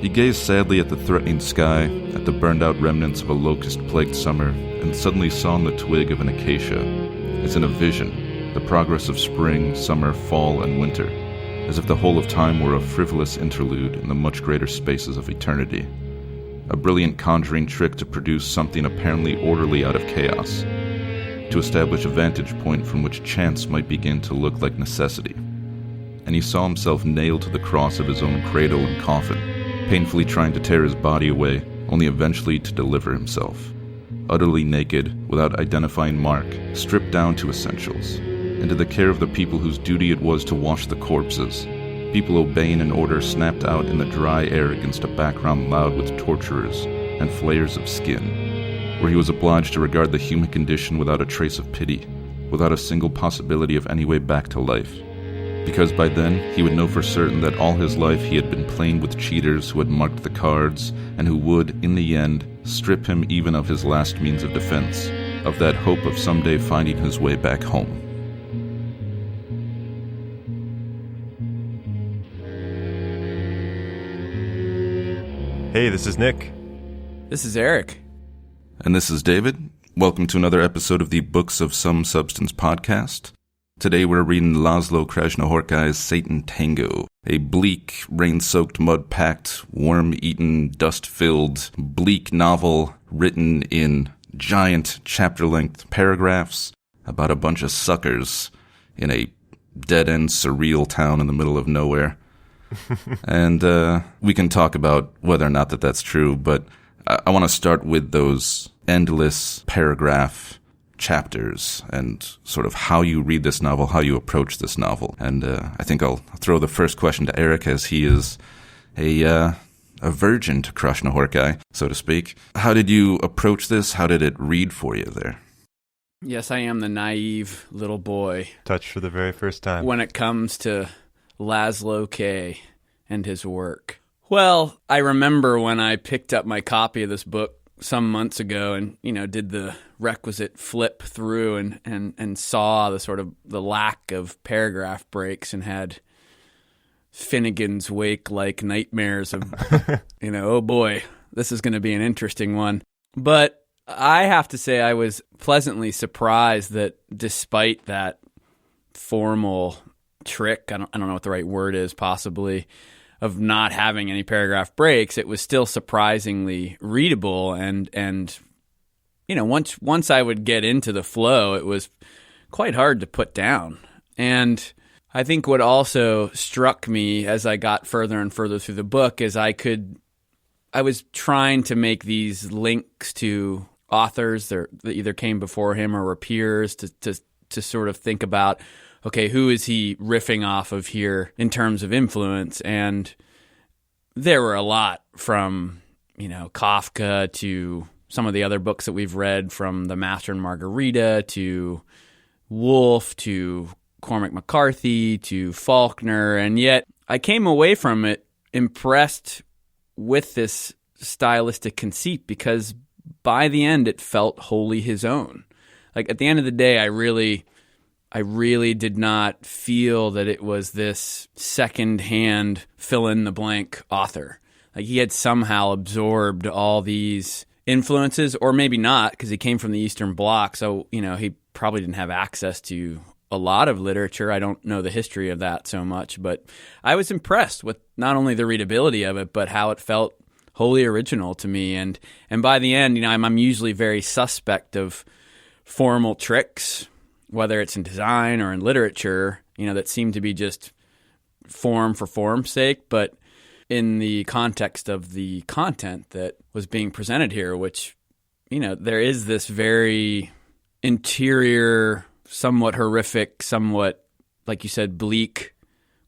He gazed sadly at the threatening sky, at the burned-out remnants of a locust-plagued summer, and suddenly saw on the twig of an acacia, as in a vision, the progress of spring, summer, fall, and winter, as if the whole of time were a frivolous interlude in the much greater spaces of eternity. A brilliant conjuring trick to produce something apparently orderly out of chaos, to establish a vantage point from which chance might begin to look like necessity. And he saw himself nailed to the cross of his own cradle and coffin, painfully trying to tear his body away, only eventually to deliver himself. Utterly naked, without identifying mark, stripped down to essentials, into the care of the people whose duty it was to wash the corpses, people obeying an order snapped out in the dry air against a background loud with torturers and flayers of skin, where he was obliged to regard the human condition without a trace of pity, without a single possibility of any way back to life. Because by then, he would know for certain that all his life he had been playing with cheaters who had marked the cards, and who would, in the end, strip him even of his last means of defense, of that hope of someday finding his way back home. Hey, this is Nick. This is Eric. And this is David. Welcome to another episode of the Books of Some Substance podcast. Today we're reading László Krasznahorkai's Satantango, a bleak, rain-soaked, mud-packed, worm-eaten, dust-filled, bleak novel written in giant chapter-length paragraphs about a bunch of suckers in a dead-end surreal town in the middle of nowhere. And we can talk about whether or not that's true, but I want to start with those endless paragraph chapters and sort of how you read this novel, how you approach this novel. And I think I'll throw the first question to Eric, as he is a virgin to Krasznahorkai, so to speak. How did you approach this? How did it read for you there? Yes, I am the naive little boy. Touched for the very first time. When it comes to László K and his work. Well, I remember when I picked up my copy of this book some months ago and, did the requisite flip through and saw the sort of the lack of paragraph breaks and had Finnegan's Wake-like nightmares of, oh boy, this is going to be an interesting one. But I have to say I was pleasantly surprised that despite that formal trick, I don't know what the right word is, possibly, of not having any paragraph breaks, it was still surprisingly readable, and once I would get into the flow, it was quite hard to put down. And I think what also struck me as I got further and further through the book is I was trying to make these links to authors that either came before him or were peers to sort of think about, okay, who is he riffing off of here in terms of influence? And there were a lot from, Kafka to some of the other books that we've read, from The Master and Margarita to Woolf to Cormac McCarthy to Faulkner. And yet I came away from it impressed with this stylistic conceit, because by the end it felt wholly his own. Like, at the end of the day, I really did not feel that it was this second-hand fill-in-the-blank author. Like, he had somehow absorbed all these influences, or maybe not, because he came from the Eastern Bloc, so, he probably didn't have access to a lot of literature. I don't know the history of that so much, but I was impressed with not only the readability of it, but how it felt wholly original to me. And by the end, I'm usually very suspect of formal tricks, whether it's in design or in literature, that seem to be just form for form's sake. But in the context of the content that was being presented here, which, there is this very interior, somewhat horrific, somewhat, like you said, bleak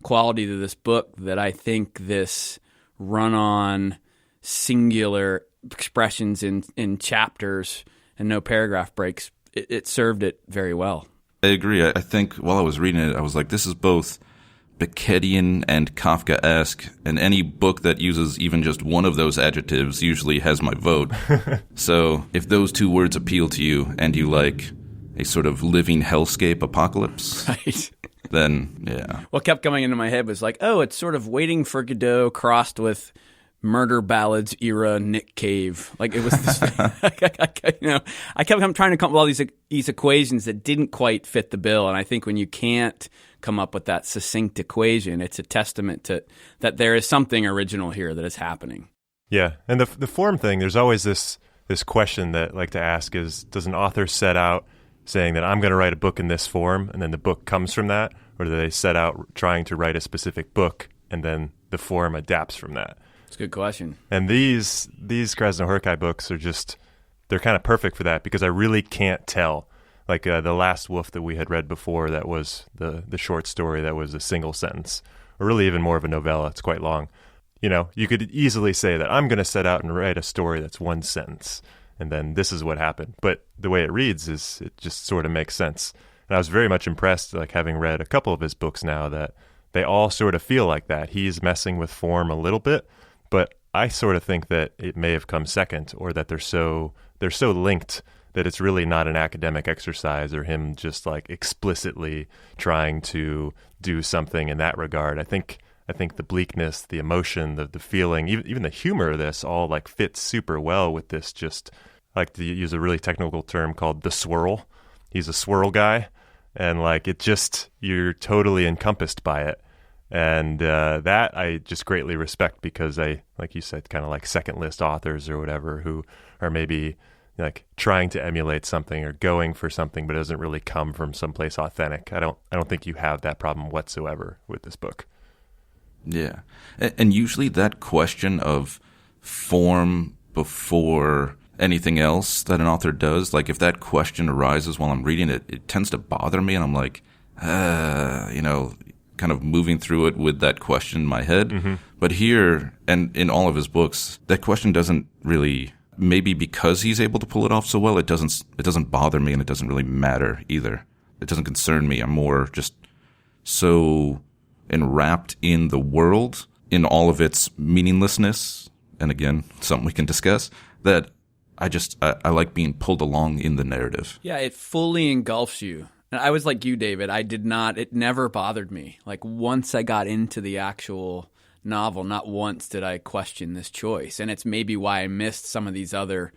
quality to this book, that I think this run-on singular expressions in chapters and no paragraph breaks, it served it very well. I agree. I think while I was reading it, I was like, this is both Beckettian and Kafkaesque, and any book that uses even just one of those adjectives usually has my vote. So if those two words appeal to you and you like a sort of living hellscape apocalypse, right, then yeah. What kept coming into my head was like, oh, it's sort of Waiting for Godot crossed with murder ballads era Nick Cave. Like it was this, I kept trying to come up with all these equations that didn't quite fit the bill. And I think when you can't come up with that succinct equation, it's a testament to that there is something original here that is happening. Yeah. And the form thing, there's always this question that I like to ask is, does an author set out saying that I'm going to write a book in this form and then the book comes from that? Or do they set out trying to write a specific book and then the form adapts from that? It's a good question. And these Krasznahorkai books are they're kind of perfect for that because I really can't tell. Like The Last Wolf that we had read before, that was the short story that was a single sentence, or really even more of a novella. It's quite long. You could easily say that I'm going to set out and write a story that's one sentence, and then this is what happened. But the way it reads it just sort of makes sense. And I was very much impressed, like having read a couple of his books now, that they all sort of feel like that. He's messing with form a little bit, but I sort of think that it may have come second, or that they're so linked that it's really not an academic exercise or him just like explicitly trying to do something in that regard. I think the bleakness, the emotion, the feeling, even the humor of this all like fits super well with this. Just like to use a really technical term called the swirl. He's a swirl guy, and like you're totally encompassed by it. And that I just greatly respect, because like you said, kind of like second list authors or whatever who are maybe like trying to emulate something or going for something, but it doesn't really come from someplace authentic. I don't think you have that problem whatsoever with this book. Yeah. And usually that question of form before anything else that an author does, like if that question arises while I'm reading it, it tends to bother me, and I'm like, kind of moving through it with that question in my head. Mm-hmm. But here, and in all of his books, that question doesn't really, maybe because he's able to pull it off so well, it doesn't bother me, and it doesn't really matter either. It doesn't concern me. I'm more just so enwrapped in the world, in all of its meaninglessness, and again, something we can discuss, that I like being pulled along in the narrative. Yeah, it fully engulfs you. And I was like you, David. It never bothered me. Like once I got into the actual novel, not once did I question this choice. And it's maybe why I missed some of these other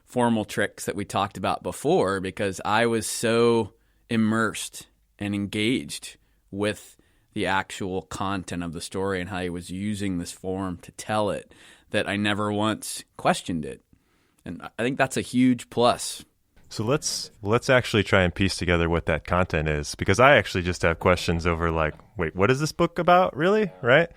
formal tricks that we talked about before, because I was so immersed and engaged with the actual content of the story and how he was using this form to tell it, that I never once questioned it. And I think that's a huge plus. So let's actually try and piece together what that content is, because I actually just have questions over like, wait, what is this book about, really? Right?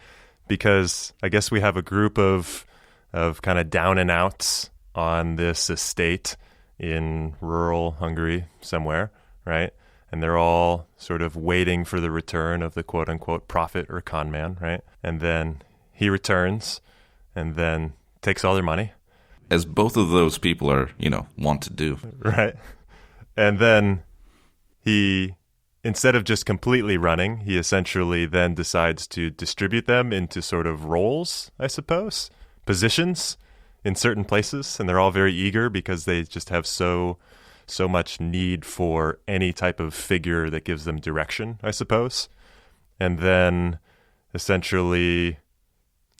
Because I guess we have a group of kind of down and outs on this estate in rural Hungary somewhere, right? And they're all sort of waiting for the return of the quote unquote prophet or con man, right? And then he returns and then takes all their money. As both of those people are, want to do. Right. And then he, instead of just completely running, he essentially then decides to distribute them into sort of roles, I suppose, positions in certain places. And they're all very eager because they just have so much need for any type of figure that gives them direction, I suppose. And then essentially,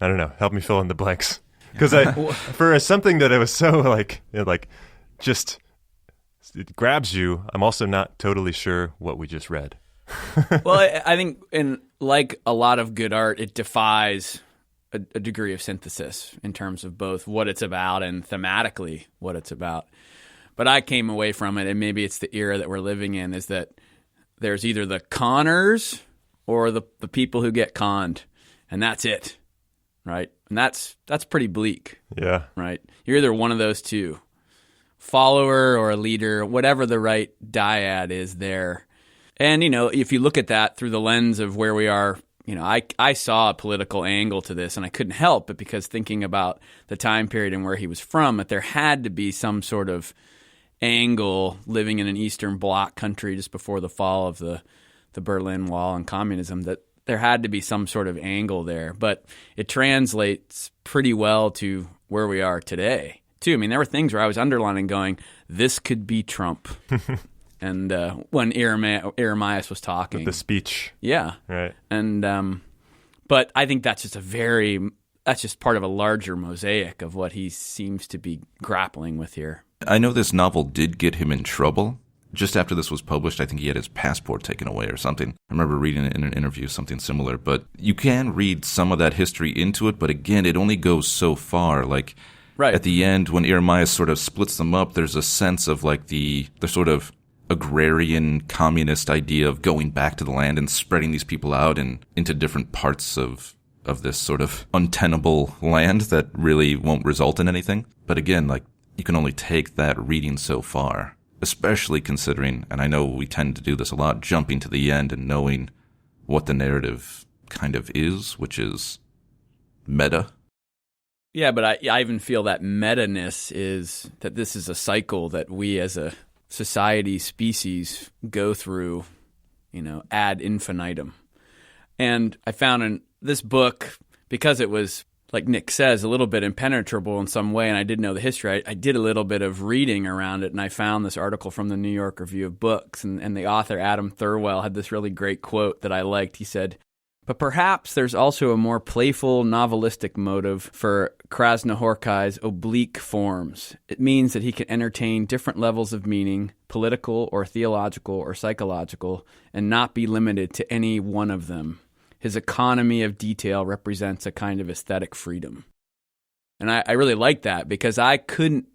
I don't know, help me fill in the blanks. Because for something that it was so just it grabs you, I'm also not totally sure what we just read. Well, I think like a lot of good art, it defies a degree of synthesis in terms of both what it's about and thematically what it's about. But I came away from it, and maybe it's the era that we're living in, is that there's either the conners or the people who get conned, and that's it, right? And that's pretty bleak. Yeah. Right? You're either one of those two, follower or a leader, whatever the right dyad is there. And, if you look at that through the lens of where we are, I saw a political angle to this, and I couldn't help it, because thinking about the time period and where he was from, that there had to be some sort of angle living in an Eastern Bloc country just before the fall of the Berlin Wall and communism, that there had to be some sort of angle there. But it translates pretty well to where we are today, too. I mean, there were things where I was underlining going, this could be Trump. And when Irimiás was talking. With the speech. Yeah. Right. And but I think that's just a very that's just part of a larger mosaic of what he seems to be grappling with here. I know this novel did get him in trouble. Just after this was published, I think he had his passport taken away or something. I remember reading it in an interview, something similar. But you can read some of that history into it, but again, it only goes so far. Like, right. At the end, when Irimiás sort of splits them up, there's a sense of like the sort of agrarian communist idea of going back to the land and spreading these people out and into different parts of this sort of untenable land that really won't result in anything. But again, like, you can only take that reading so far, especially considering, and I know we tend to do this a lot, jumping to the end and knowing what the narrative kind of is, which is meta. Yeah, but I even feel that meta-ness is that this is a cycle that we as a society, species, go through, ad infinitum. And I found in this book, because it was, like Nick says, a little bit impenetrable in some way, and I didn't know the history, I did a little bit of reading around it, and I found this article from the New York Review of Books, and the author, Adam Thirlwell, had this really great quote that I liked. He said, "But perhaps there's also a more playful, novelistic motive for Krasznahorkai's oblique forms. It means that he can entertain different levels of meaning, political or theological or psychological, and not be limited to any one of them. His economy of detail represents a kind of aesthetic freedom." And I really like that, because I couldn't,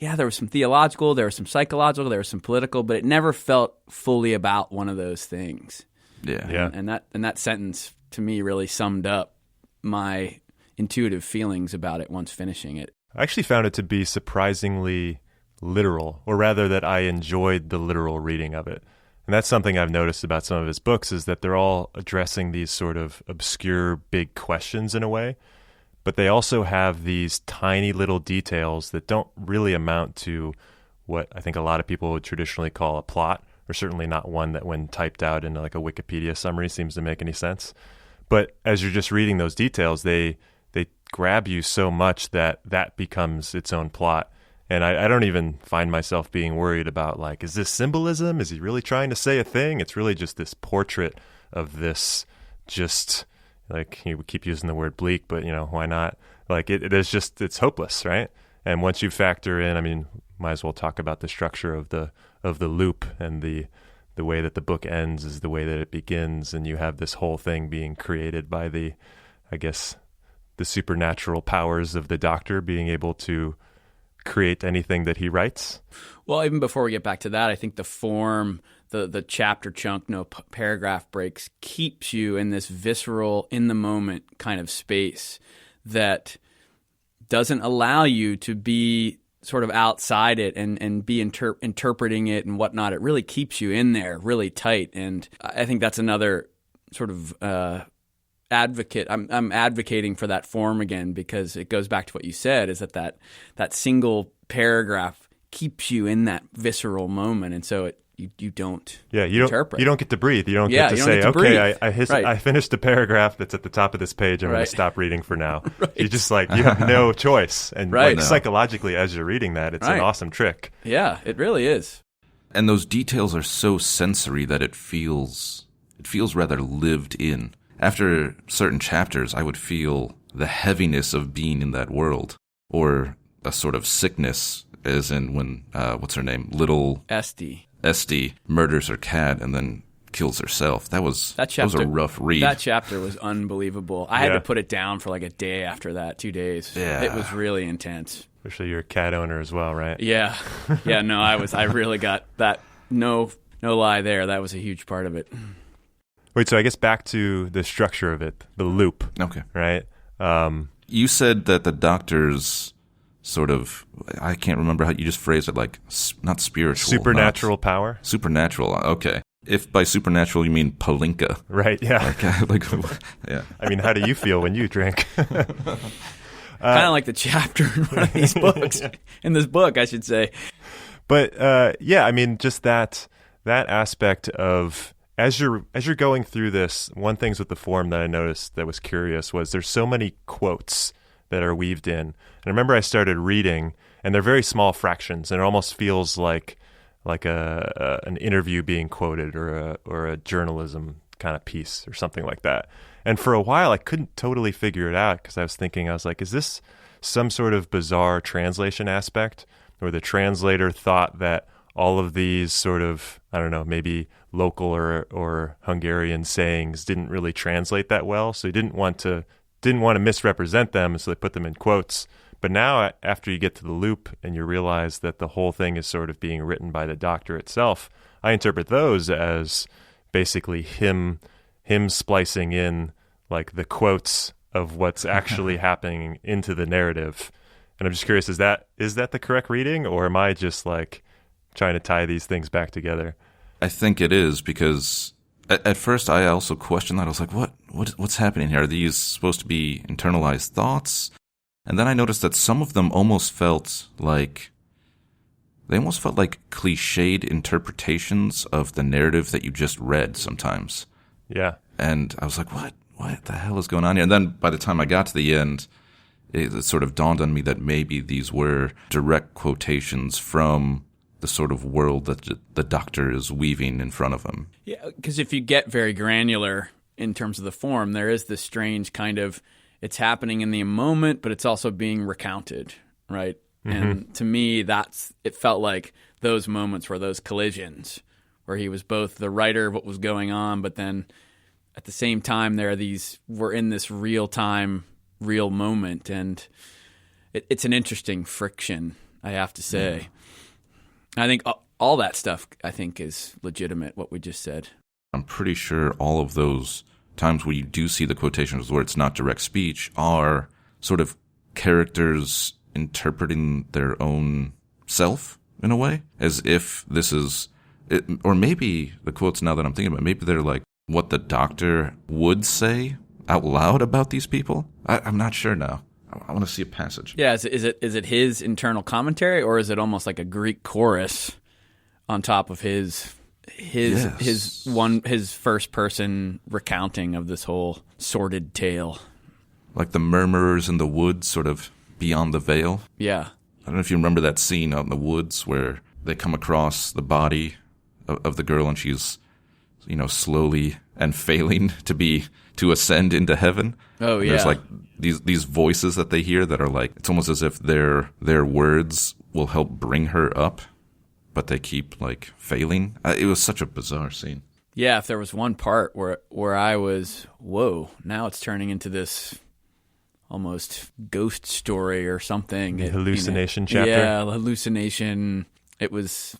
there was some theological, there was some psychological, there was some political, but it never felt fully about one of those things. Yeah. And that sentence to me really summed up my intuitive feelings about it once finishing it. I actually found it to be surprisingly literal, or rather that I enjoyed the literal reading of it. And that's something I've noticed about some of his books, is that they're all addressing these sort of obscure big questions in a way, but they also have these tiny little details that don't really amount to what I think a lot of people would traditionally call a plot, or certainly not one that when typed out in like a Wikipedia summary seems to make any sense. But as you're just reading those details, they grab you so much that becomes its own plot. And I don't even find myself being worried about, like, is this symbolism? Is he really trying to say a thing? It's really just this portrait of this, just like, we keep using the word bleak, but, why not? Like, it's hopeless, right? And once you factor in, I mean, might as well talk about the structure of the loop, and the way that the book ends is the way that it begins, and you have this whole thing being created by the supernatural powers of the Doctor being able to create anything that he writes. Well, even before we get back to that, I think the form, the chapter chunk, no paragraph breaks, keeps you in this visceral, in the moment kind of space that doesn't allow you to be sort of outside it and be interpreting it and whatnot. It really keeps you in there really tight. And I think that's another sort of advocate. I'm advocating for that form again, because it goes back to what you said, is that single paragraph keeps you in that visceral moment. And so you don't interpret. You don't get to breathe. You don't get to say, okay, I finished the paragraph that's at the top of this page. I'm going to stop reading for now. Right. You just you have no choice. And psychologically, as you're reading that, it's an awesome trick. Yeah, it really is. And those details are so sensory that it feels rather lived in. After certain chapters, I would feel the heaviness of being in that world, or a sort of sickness, as in when, what's her name? Little Esty murders her cat and then kills herself. That was a rough read. That chapter was unbelievable. I had to put it down for like a day after that, 2 days. Yeah. It was really intense. Especially you're a cat owner as well, right? Yeah. Yeah, no, I really got that. No lie there. That was a huge part of it. Wait, so I guess back to the structure of it, the loop. Okay. Right? You said that the Doctor's sort of, I can't remember how you just phrased it, like, not spiritual. Supernatural power? Supernatural, okay. If by supernatural you mean palinka. Right, yeah. Yeah. I mean, how do you feel when you drink? Kind of like the chapter in one of these books. In this book, I should say. But, I mean, just that aspect of, as you're going through this, one thing with the form that I noticed that was curious was there's so many quotes that are weaved in. And I remember I started reading, and they're very small fractions, and it almost feels like an interview being quoted, or a journalism kind of piece or something like that. And for a while, I couldn't totally figure it out because I was like, is this some sort of bizarre translation aspect where the translator thought that all of these sort of, I don't know, maybe local or Hungarian sayings didn't really translate that well, so he didn't want to misrepresent them, so they put them in quotes. But now, after you get to the loop and you realize that the whole thing is sort of being written by the doctor itself, I interpret those as basically him splicing in like the quotes of what's actually happening into the narrative. And I'm just curious, is that the correct reading, or am I just like trying to tie these things back together? I think it is, because at first I also questioned that. I was like, what's happening here? Are these supposed to be internalized thoughts? And then I noticed that some of them almost felt like cliched interpretations of the narrative that you just read sometimes. Yeah. And I was like, what the hell is going on here? And then by the time I got to the end, it sort of dawned on me that maybe these were direct quotations from the sort of world that the doctor is weaving in front of him. Yeah, because if you get very granular in terms of the form, there is this strange kind of, it's happening in the moment, but it's also being recounted, right? Mm-hmm. And to me, it felt like those moments were those collisions where he was both the writer of what was going on, but then at the same time, we're in this real-time, real moment, and it's an interesting friction, I have to say. Yeah. I think all that stuff, I think, is legitimate, what we just said. I'm pretty sure all of those times where you do see the quotations where it's not direct speech are sort of characters interpreting their own self in a way, as if this is it, or maybe the quotes, now that I'm thinking about it, maybe they're like what the doctor would say out loud about these people. I'm not sure now. I want to see a passage. Yeah, is it his internal commentary, or is it almost like a Greek chorus on top of his first person recounting of this whole sordid tale? Like the murmurers in the woods, sort of beyond the veil. Yeah. I don't know if you remember that scene out in the woods where they come across the body of the girl, and she's, slowly and failing to ascend into heaven. Oh, yeah. There's like these voices that they hear that are like, it's almost as if their words will help bring her up, but they keep like failing. It was such a bizarre scene. Yeah, if there was one part where I was, whoa, now it's turning into this almost ghost story or something. The hallucination chapter. Yeah, hallucination. It was,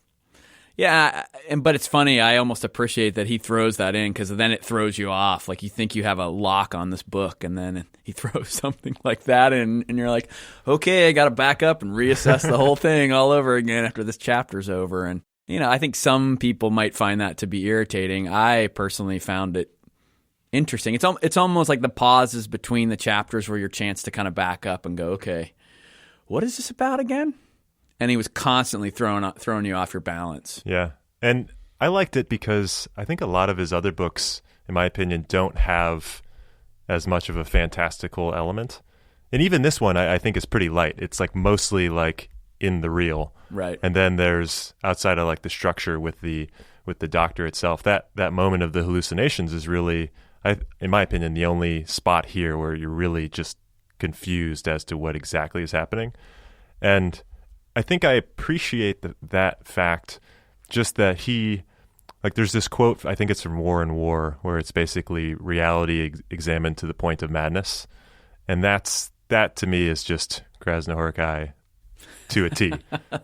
yeah, but it's funny. I almost appreciate that he throws that in, because then it throws you off. Like you think you have a lock on this book, and then he throws something like that in, and you're like, okay, I got to back up and reassess the whole thing all over again after this chapter's over. And I think some people might find that to be irritating. I personally found it interesting. It's almost like the pauses between the chapters were your chance to kind of back up and go, okay, what is this about again? And he was constantly throwing you off your balance. Yeah. And I liked it because I think a lot of his other books, in my opinion, don't have as much of a fantastical element. And even this one, I think, is pretty light. It's like mostly like in the real. Right. And then there's, outside of like the structure with the doctor itself, that moment of the hallucinations is really, in my opinion, the only spot here where you're really just confused as to what exactly is happening. And I think I appreciate that fact, just that there's this quote, I think it's from War and War, where it's basically reality examined to the point of madness. And that to me is just Krasznahorkai to a T.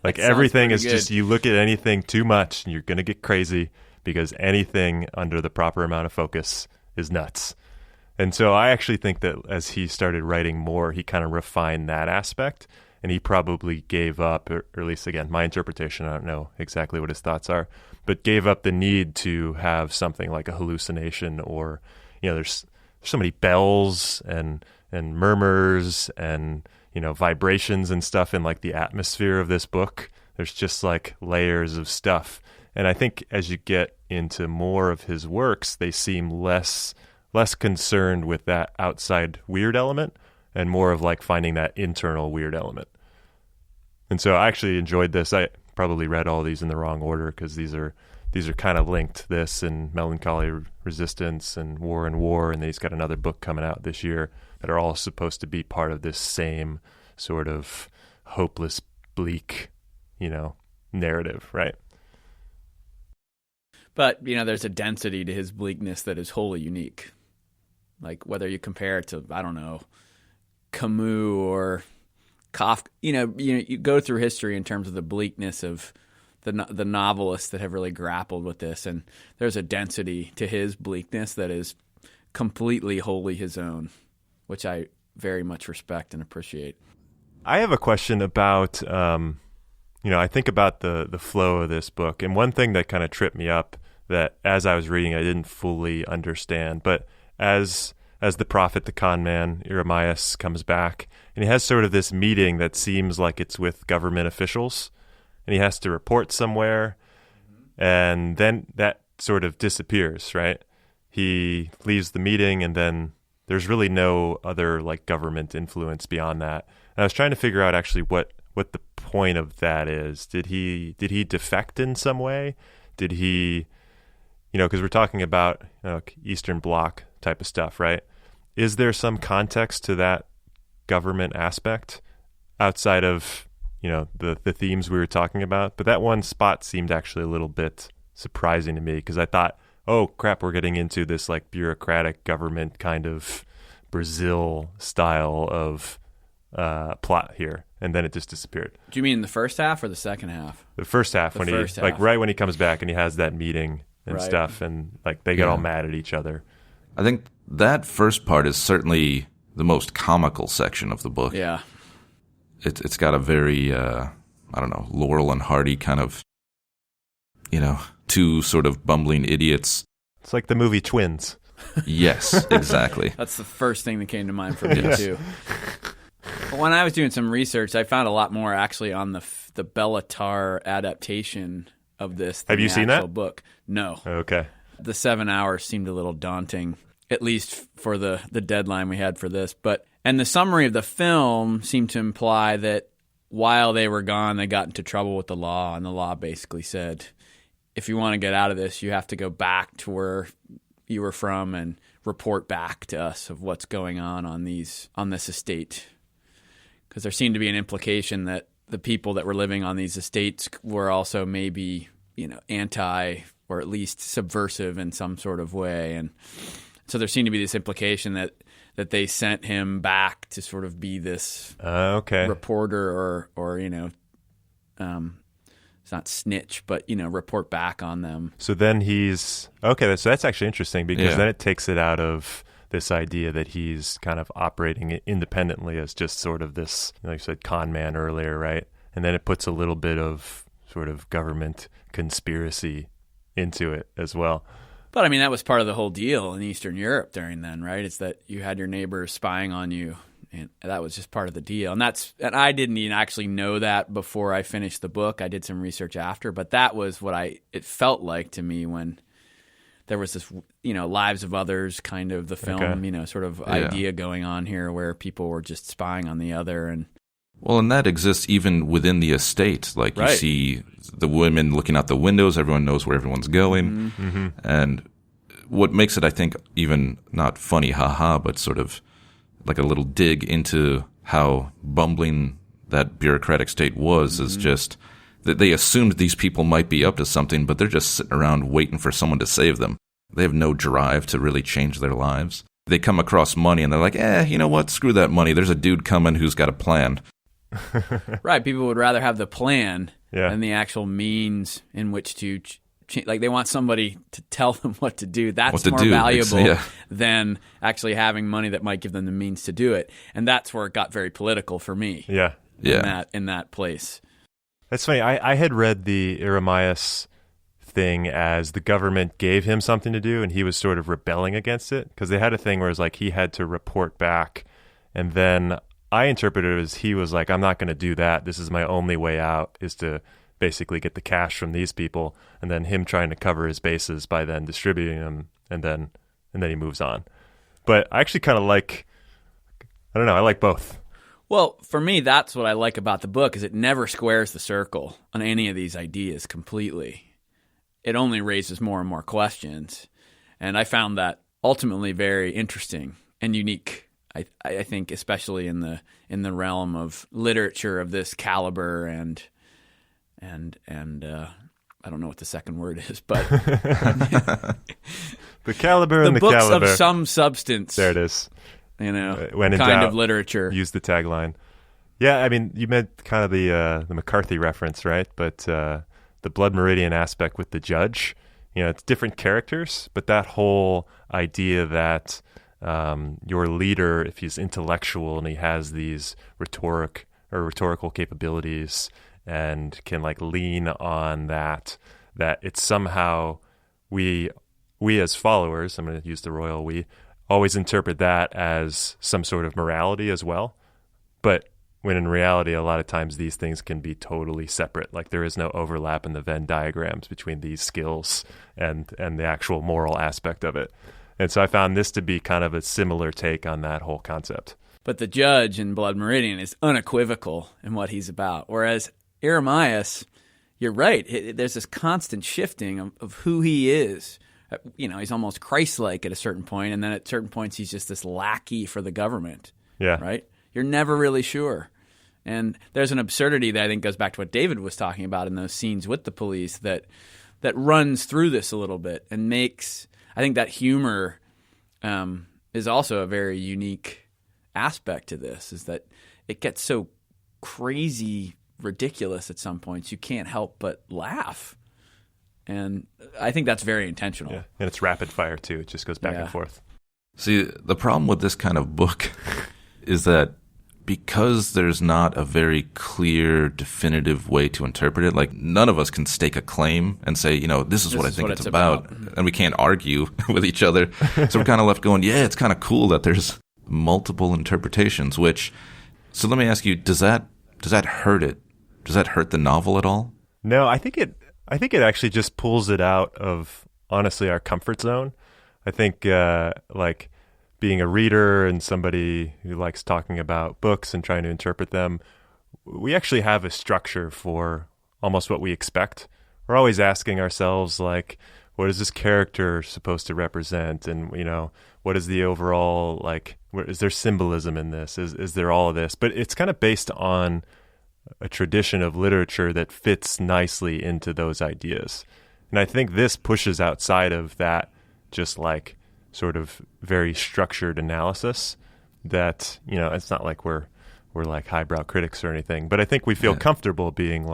Like everything is good. Just, you look at anything too much and you're going to get crazy, because anything under the proper amount of focus is nuts. And so I actually think that as he started writing more, he kind of refined that aspect. And he probably gave up, or at least, again, my interpretation, I don't know exactly what his thoughts are, but gave up the need to have something like a hallucination, or, there's so many bells and murmurs and, vibrations and stuff in like the atmosphere of this book. There's just like layers of stuff. And I think as you get into more of his works, they seem less concerned with that outside weird element and more of like finding that internal weird element. And so I actually enjoyed this. I probably read all these in the wrong order, because these are these are kind of linked, this and Melancholy Resistance and War, and then he's got another book coming out this year that are all supposed to be part of this same sort of hopeless, bleak, narrative, right? But, there's a density to his bleakness that is wholly unique. Like whether you compare it to, I don't know, Camus or Kafka, you go through history in terms of the bleakness of the novelists that have really grappled with this, and there's a density to his bleakness that is completely wholly his own, which I very much respect and appreciate. I have a question about, I think about the flow of this book, and one thing that kind of tripped me up that as I was reading I didn't fully understand, but as the prophet, the con man, Irimiás, comes back, and he has sort of this meeting that seems like it's with government officials, and he has to report somewhere, and then that sort of disappears, right? He leaves the meeting, and then there's really no other like government influence beyond that. And I was trying to figure out actually what the point of that is. Did he defect in some way? Did he, because we're talking about Eastern Bloc type of stuff, right? Is there some context to that government aspect outside of the themes we were talking about? But that one spot seemed actually a little bit surprising to me, because I thought, oh crap, we're getting into this like bureaucratic government kind of Brazil style of plot here, and then it just disappeared. Do you mean the first half or the second half? The first half, right when he comes back and he has that meeting and right. stuff, and like they get all mad at each other. I think that first part is certainly the most comical section of the book. Yeah. It's got a very, Laurel and Hardy kind of, two sort of bumbling idiots. It's like the movie Twins. Yes, exactly. That's the first thing that came to mind for me, too. When I was doing some research, I found a lot more actually on the Bellatar adaptation of this. Have you seen that book? No. Okay. The 7 hours seemed a little daunting, at least for the deadline we had for this. And the summary of the film seemed to imply that while they were gone, they got into trouble with the law, and the law basically said, if you want to get out of this, you have to go back to where you were from and report back to us of what's going on this estate. Because there seemed to be an implication that the people that were living on these estates were also maybe, anti or at least subversive in some sort of way. And so there seemed to be this implication that they sent him back to sort of be this reporter or it's not snitch, but, report back on them. So then so that's actually interesting, because then it takes it out of this idea that he's kind of operating independently as just sort of this, like you said, con man earlier, right? And then it puts a little bit of sort of government conspiracy into it as well. But I mean, that was part of the whole deal in Eastern Europe during then, right? It's that you had your neighbors spying on you, and that was just part of the deal. And I didn't even actually know that before I finished the book. I did some research after, but that was what it felt like to me when there was this, Lives of Others kind of the film, sort of idea going on here where people were just spying on the other. And that exists even within the estate. Like you see the women looking out the windows, everyone knows where everyone's going. Mm-hmm. And what makes it, I think, even not funny, haha, but sort of like a little dig into how bumbling that bureaucratic state was is just that they assumed these people might be up to something, but they're just sitting around waiting for someone to save them. They have no drive to really change their lives. They come across money and they're like, you know what, screw that money. There's a dude coming who's got a plan. Right, people would rather have the plan than the actual means in which to like they want somebody to tell them what to do. That's more valuable than actually having money that might give them the means to do it. And that's where it got very political for me. In that place. That's funny. I had read the Irimiás thing as the government gave him something to do and he was sort of rebelling against it, because they had a thing where it was like he had to report back, and then I interpreted it as he was like, I'm not going to do that. This is my only way out, is to basically get the cash from these people, and then him trying to cover his bases by then distributing them, and then he moves on. But I actually kind of like, I don't know, I like both. Well, for me, that's what I like about the book, is it never squares the circle on any of these ideas completely. it only raises more and more questions. And I found that ultimately very interesting and unique. I think, especially in the realm of literature of this caliber and I don't know what the second word is, but the caliber and the books caliber of some substance. There it is. When in kind doubt, of literature. Use the tagline. Yeah, I mean, you meant kind of the McCarthy reference, right? But the blood meridian aspect with the judge, it's different characters, but that whole idea that your leader, if he's intellectual and he has these rhetorical capabilities and can lean on that it's somehow we as followers, I'm going to use the royal we, always interpret that as some sort of morality as well. But when in reality, a lot of times these things can be totally separate. There is no overlap in the Venn diagrams between these skills and the actual moral aspect of it. And so I found this to be kind of a similar take on that whole concept. But the judge in Blood Meridian is unequivocal in what he's about. Whereas Irimiás, you're right, there's this constant shifting of who he is. He's almost Christ-like at a certain point, and then at certain points he's just this lackey for the government. Yeah. Right? You're never really sure. And there's an absurdity that I think goes back to what David was talking about in those scenes with the police that runs through this a little bit and makes, I think that humor is also a very unique aspect to this, is that it gets so crazy ridiculous at some points you can't help but laugh. And I think that's very intentional. Yeah. And it's rapid fire too. It just goes back and forth. See, the problem with this kind of book is that because there's not a very clear, definitive way to interpret it, none of us can stake a claim and say, this is what I think it's about. And we can't argue with each other. So we're kind of left going, yeah, it's kind of cool that there's multiple interpretations, so let me ask you, does that hurt it? Does that hurt the novel at all? No, I think it actually just pulls it out of, honestly, our comfort zone. I think, being a reader and somebody who likes talking about books and trying to interpret them, we actually have a structure for almost what we expect. We're always asking ourselves, what is this character supposed to represent? And, what is the overall, is there symbolism in this? Is there all of this? But it's kind of based on a tradition of literature that fits nicely into those ideas. And I think this pushes outside of that, just sort of very structured analysis that, it's not like we're highbrow critics or anything, but I think we feel comfortable being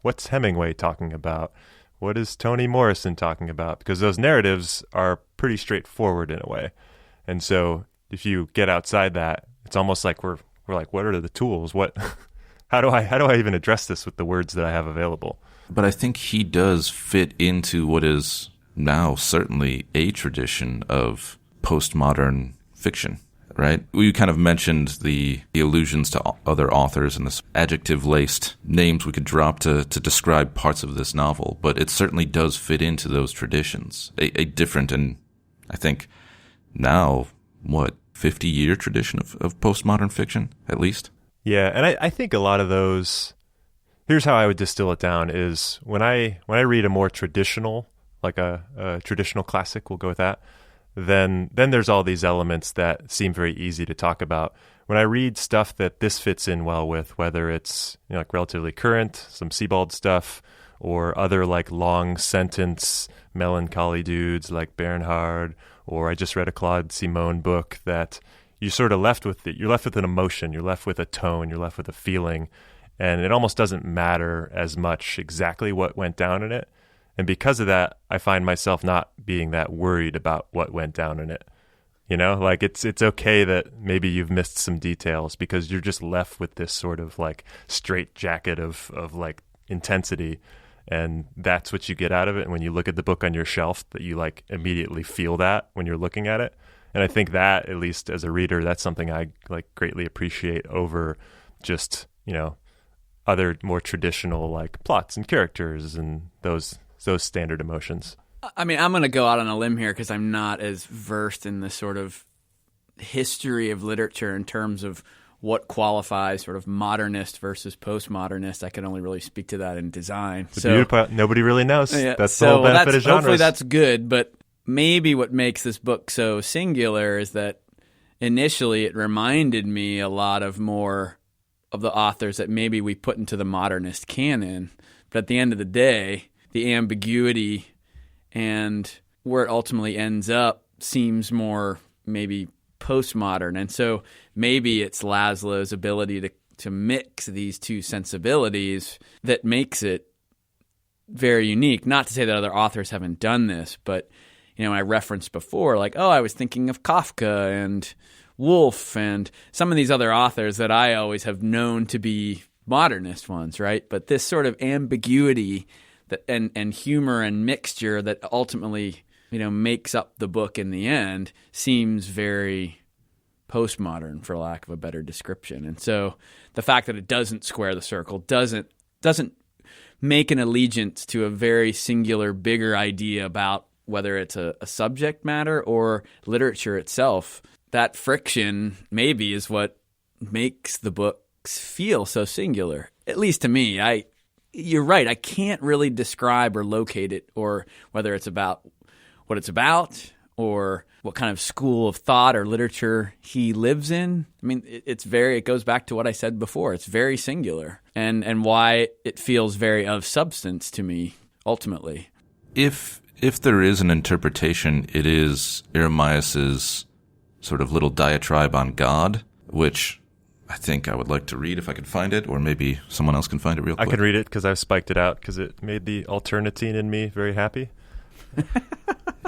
what's Hemingway talking about? What is Toni Morrison talking about? Because those narratives are pretty straightforward in a way. And so if you get outside that, it's almost like we're like, what are the tools? How do I even address this with the words that I have available? But I think he does fit into what is now certainly a tradition of postmodern fiction, right? We kind of mentioned the allusions to other authors and this adjective-laced names we could drop to describe parts of this novel, but it certainly does fit into those traditions. A different and, I think, now, 50-year tradition of postmodern fiction, at least? Yeah, and I think a lot of those, here's how I would distill it down, is when I read a more traditional, a traditional classic, we'll go with that, then there's all these elements that seem very easy to talk about. When I read stuff that this fits in well with, whether it's relatively current, some Sebald stuff, or other long sentence melancholy dudes like Bernhard, or I just read a Claude Simon book that you're sort of left with it. You're left with an emotion, you're left with a tone, you're left with a feeling, and it almost doesn't matter as much exactly what went down in it. And because of that, I find myself not being that worried about what went down in it. It's okay that maybe you've missed some details because you're just left with this sort of straight jacket of intensity. And that's what you get out of it. And when you look at the book on your shelf, that you immediately feel that when you're looking at it. And I think that, at least as a reader, that's something I greatly appreciate over just, other more traditional plots and characters and those standard emotions. I mean, I'm going to go out on a limb here because I'm not as versed in the sort of history of literature in terms of what qualifies sort of modernist versus postmodernist. I can only really speak to that in design. Nobody really knows. Yeah, that's the whole benefit of genres. Hopefully that's good, but maybe what makes this book so singular is that initially it reminded me a lot of more of the authors that maybe we put into the modernist canon. But at the end of the day, the ambiguity and where it ultimately ends up seems more maybe postmodern. And so maybe it's László's ability to mix these two sensibilities that makes it very unique. Not to say that other authors haven't done this, but I referenced before, like, I was thinking of Kafka and Woolf and some of these other authors that I always have known to be modernist ones, right? But this sort of ambiguity that and humor and mixture that ultimately, makes up the book in the end seems very postmodern, for lack of a better description. And so the fact that it doesn't square the circle, doesn't make an allegiance to a very singular, bigger idea about whether it's a subject matter or literature itself, that friction maybe is what makes the books feel so singular. At least to me. You're right. I can't really describe or locate it, or whether it's about what it's about or what kind of school of thought or literature he lives in. I mean, it goes back to what I said before. It's very singular and why it feels very of substance to me, ultimately. If there is an interpretation, it is Irimiás's sort of little diatribe on God, which I think I would like to read if I could find it, or maybe someone else can find it real quick. I could read it because I've spiked it out because it made the alternatine in me very happy.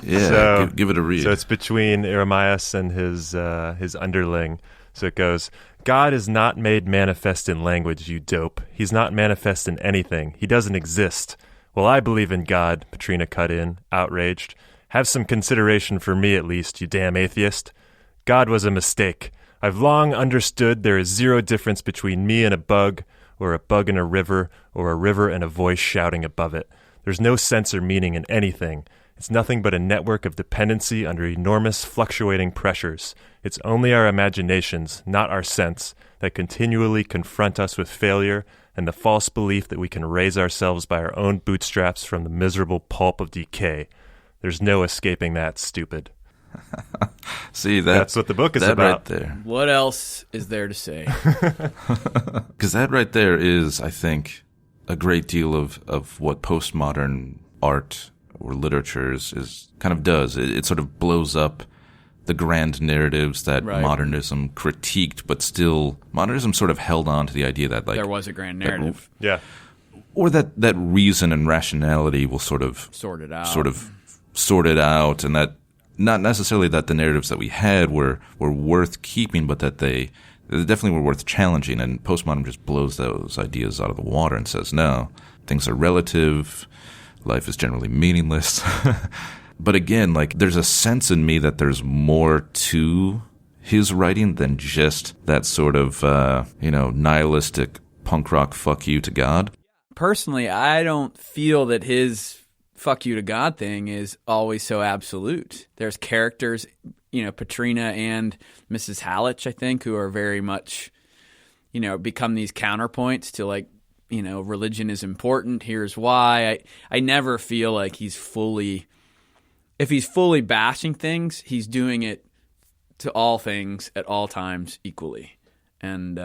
Yeah, so, give it a read. So it's between Irimiás and his underling. So it goes, God is not made manifest in language, you dope. He's not manifest in anything. He doesn't exist. Well, I believe in God, Petrina cut in, outraged. Have some consideration for me at least, you damn atheist. God was a mistake. I've long understood there is zero difference between me and a bug, or a bug and a river, or a river and a voice shouting above it. There's no sense or meaning in anything. It's nothing but a network of dependency under enormous fluctuating pressures. It's only our imaginations, not our sense, that continually confront us with failure and the false belief that we can raise ourselves by our own bootstraps from the miserable pulp of decay. There's no escaping that, stupid. See, that's what the book is about. Right there. What else is there to say? Because that right there is, I think, a great deal of what postmodern art or literature is kind of does. It sort of blows up the grand narratives that modernism critiqued, but still modernism sort of held on to the idea that like there was a grand narrative. Or that reason and rationality will sort of sort it out, and that not necessarily that the narratives that we had were worth keeping, but that they definitely were worth challenging. And postmodern just blows those ideas out of the water and says, no, things are relative, life is generally meaningless. But again, like there's a sense in me that there's more to his writing than just that sort of nihilistic punk rock fuck you to God. Personally, I don't feel that his fuck you to God thing is always so absolute. There's characters, Petrina and Mrs. Hallich, I think, who are very much, become these counterpoints to like, religion is important. Here's why. I never feel like if he's fully bashing things, he's doing it to all things at all times equally. And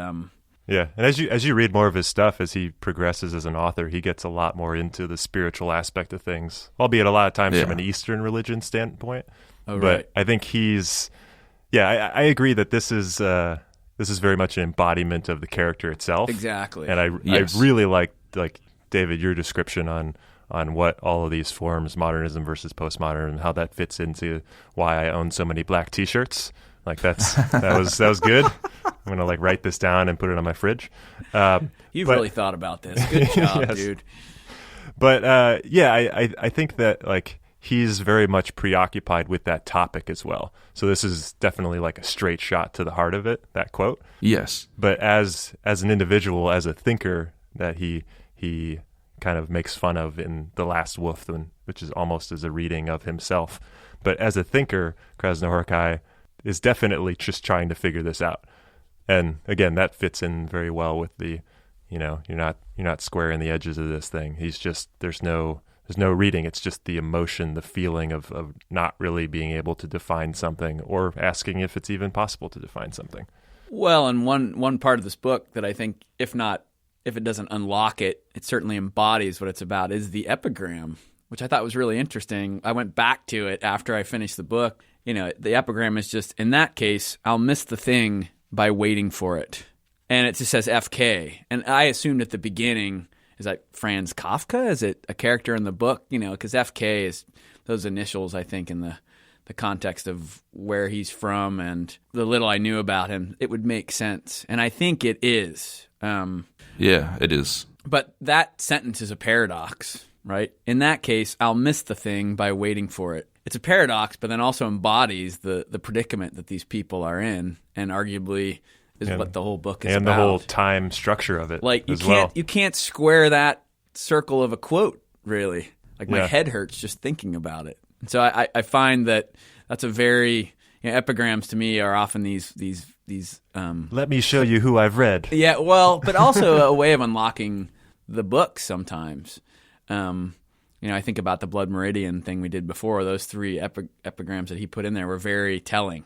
yeah, and as you read more of his stuff, as he progresses as an author, he gets a lot more into the spiritual aspect of things, albeit a lot of times from an Eastern religion standpoint. Oh, but right. I think I agree that this is very much an embodiment of the character itself. Exactly. And I really like David, your description on what all of these forms, modernism versus postmodern, and how that fits into why I own so many black T-shirts. Like that was good. I'm gonna write this down and put it on my fridge. You've really thought about this. Good job, yes. dude. But I think that he's very much preoccupied with that topic as well. So this is definitely a straight shot to the heart of it. That quote. Yes. But as an individual, as a thinker, that he kind of makes fun of in The Last Wolf, which is almost as a reading of himself. But as a thinker, Krasznahorkai is definitely just trying to figure this out. And again, that fits in very well with the, you're not squaring the edges of this thing. He's just, there's no reading. It's just the emotion, the feeling of not really being able to define something or asking if it's even possible to define something. Well, and one part of this book that I think, if it doesn't unlock it, it certainly embodies what it's about, is the epigram, which I thought was really interesting. I went back to it after I finished the book. The epigram is just, in that case, I'll miss the thing by waiting for it. And it just says FK. And I assumed at the beginning, is that Franz Kafka? Is it a character in the book? Because FK is those initials, I think, in the context of where he's from and the little I knew about him, it would make sense. And I think it is. Yeah, it is. But that sentence is a paradox, right? In that case, I'll miss the thing by waiting for it. It's a paradox, but then also embodies the predicament that these people are in, and arguably is what the whole book is about. And the whole time structure of it. Like you can't square that circle of a quote, really. Like my head hurts just thinking about it. And so I find that that's a very epigrams to me are often these let me show you who I've read. Yeah, well, but also a way of unlocking the book sometimes. I think about the Blood Meridian thing we did before. Those 3 epigrams that he put in there were very telling.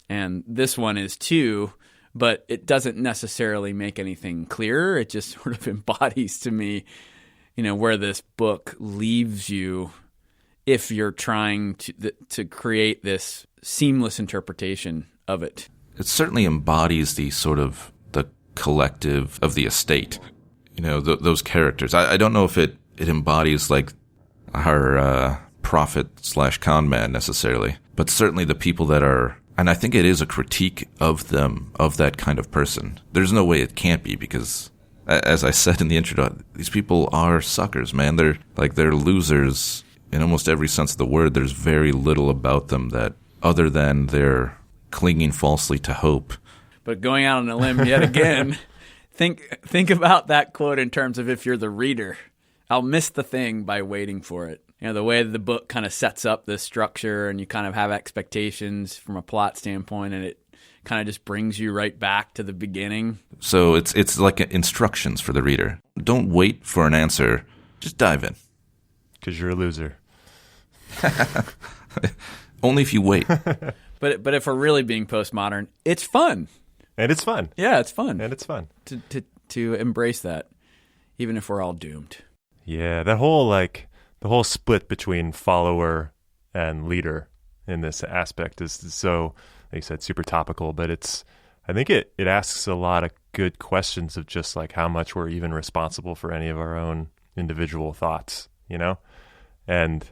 And this one is too, but it doesn't necessarily make anything clearer. It just sort of embodies to me, where this book leaves you if you're trying to create this seamless interpretation of it. It certainly embodies the sort of the collective of the estate. Those characters. I don't know if it embodies like our prophet/con man necessarily, but certainly the people that are, and I think it is a critique of them, of that kind of person. There's no way it can't be, because as I said in the intro, these people are suckers, man. They're losers in almost every sense of the word. There's very little about them that, other than they're clinging falsely to hope. But going out on a limb yet again, think about that quote in terms of if you're the reader. I'll miss the thing by waiting for it. The way the book kind of sets up this structure, and you kind of have expectations from a plot standpoint, and it kind of just brings you right back to the beginning. So it's like instructions for the reader. Don't wait for an answer. Just dive in. Because you're a loser. Only if you wait. But if we're really being postmodern, it's fun. And it's fun. Yeah, it's fun. And it's fun. To embrace that, even if we're all doomed. Yeah, that whole, the whole split between follower and leader in this aspect is so, like you said, super topical, but I think it asks a lot of good questions of just like how much we're even responsible for any of our own individual thoughts, And,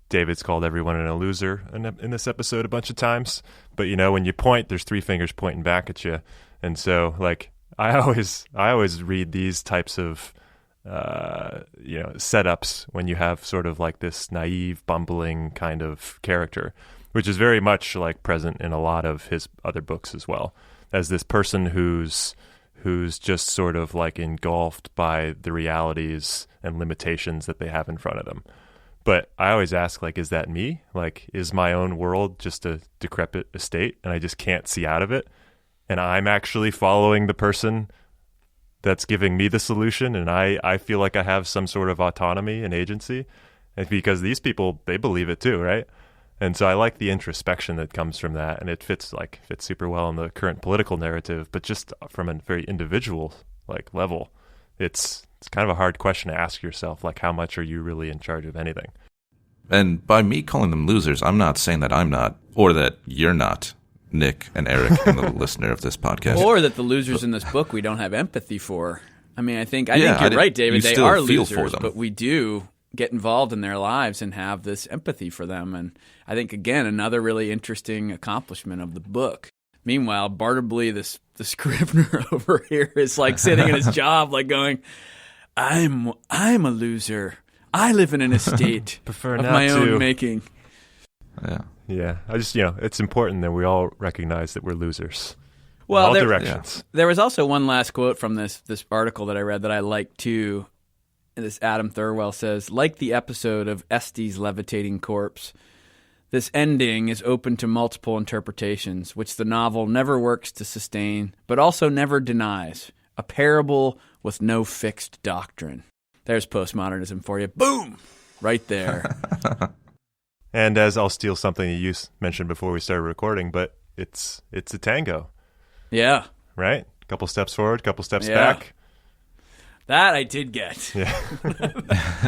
David's called everyone a loser in this episode a bunch of times, but when you point, there's 3 fingers pointing back at you. And so I always read these types of setups when you have sort of like this naive, bumbling kind of character, which is very much like present in a lot of his other books as well, as this person who's just sort of like engulfed by the realities and limitations that they have in front of them. But I always ask, is that me? Is my own world just a decrepit estate and I just can't see out of it? And I'm actually following the person that's giving me the solution, and I feel like I have some sort of autonomy and agency, and because these people, they believe it too, right? And so I like the introspection that comes from that, and it fits super well in the current political narrative, but just from a very individual level, it's kind of a hard question to ask yourself, how much are you really in charge of anything? And by me calling them losers, I'm not saying that I'm not, or that you're not, Nick and Eric, and the listener of this podcast. Or that the losers in this book we don't have empathy for. I mean, I think you're right, David. They are losers, but we do get involved in their lives and have this empathy for them. And I think, again, another really interesting accomplishment of the book. Meanwhile, Bartleby, the scrivener over here, is sitting in his job, going, I'm a loser. I live in an estate of my own making. Yeah. Yeah. I just, it's important that we all recognize that we're losers. Well, in all directions. There was also one last quote from this article that I read that I liked too. This Adam Thirlwell says, like the episode of Estes' levitating corpse, This ending is open to multiple interpretations, which the novel never works to sustain, but also never denies. A parable with no fixed doctrine. There's postmodernism for you. Boom! Right there. And as I'll steal something you mentioned before we started recording, but it's a tango. Yeah. Right? Couple steps forward, couple steps back. That I did get. Yeah.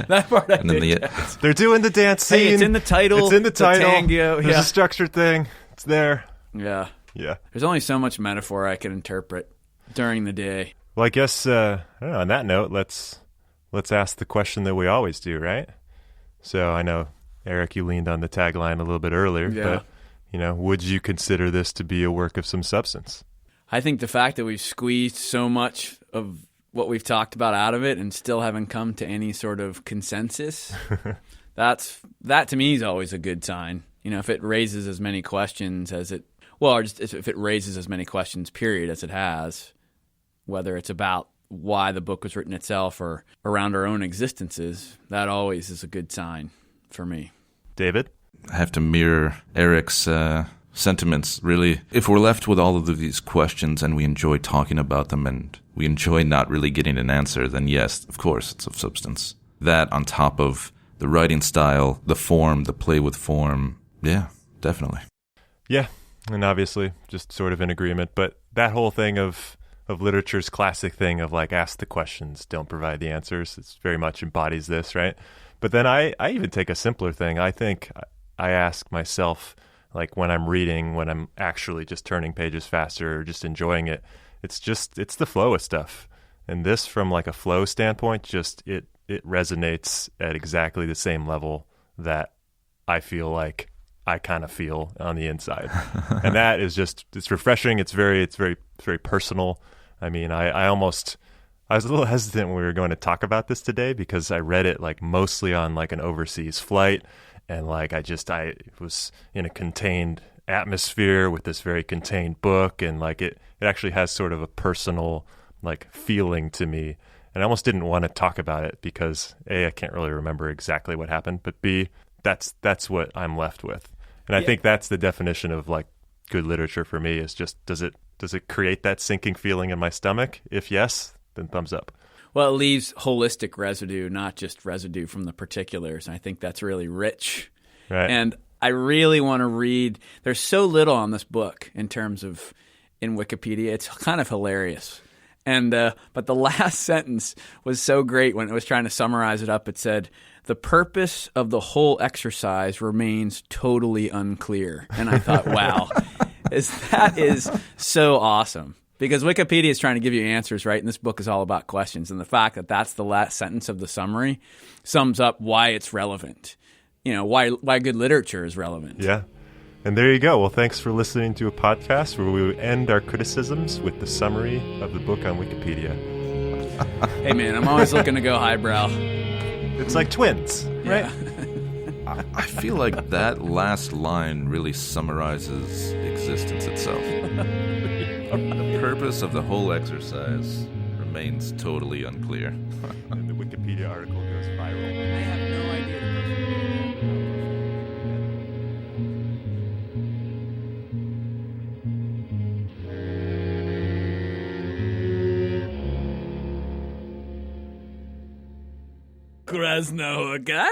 That part I did get. They're doing the dance scene. Hey, it's in the title. It's in the title. Tango. There's a structured thing. It's there. Yeah. Yeah. There's only so much metaphor I can interpret during the day. Well, I guess, I don't know, on that note, let's ask the question that we always do, right? So I know, Eric, you leaned on the tagline a little bit earlier, but, would you consider this to be a work of some substance? I think the fact that we've squeezed so much of what we've talked about out of it and still haven't come to any sort of consensus, that to me is always a good sign. If it raises as many questions as it, or just if it raises as many questions, period, as it has, whether it's about why the book was written itself or around our own existences, that always is a good sign for me. David? I have to mirror Eric's sentiments, really. If we're left with all of these questions and we enjoy talking about them and we enjoy not really getting an answer, then yes, of course, it's of substance. That on top of the writing style, the form, the play with form, yeah, definitely. Yeah, and obviously just sort of in agreement, but that whole thing of literature's classic thing of like ask the questions, don't provide the answers, it very much embodies this, right? But then I even take a simpler thing. I think I ask myself, like when I'm reading, when I'm actually just turning pages faster or just enjoying it, it's the flow of stuff. And this, from like a flow standpoint, just it resonates at exactly the same level that I feel like I kind of feel on the inside. And that is just, it's refreshing. It's very personal. I mean, I was a little hesitant when we were going to talk about this today because I read it like mostly on like an overseas flight. And like, I was in a contained atmosphere with this very contained book. And like, it actually has sort of a personal like feeling to me. And I almost didn't want to talk about it because A, I can't really remember exactly what happened, but B, that's what I'm left with. And I think that's the definition of like good literature for me is just, does it create that sinking feeling in my stomach? If yes, then thumbs up. Well, it leaves holistic residue, not just residue from the particulars. And I think that's really rich. Right. And I really want to read. There's so little on this book in terms of in Wikipedia. It's kind of hilarious. And but the last sentence was so great when it was trying to summarize it up. It said, "The purpose of the whole exercise remains totally unclear." And I thought, wow, that is so awesome. Because Wikipedia is trying to give you answers, right? And this book is all about questions. And the fact that that's the last sentence of the summary sums up why it's relevant. Why good literature is relevant. Yeah. And there you go. Well, thanks for listening to a podcast where we end our criticisms with the summary of the book on Wikipedia. Hey, man, I'm always looking to go highbrow. It's like twins, right? Yeah. I feel like that last line really summarizes existence itself. The purpose of the whole exercise remains totally unclear. And the Wikipedia article goes viral. I have no idea. Krasznahorkai?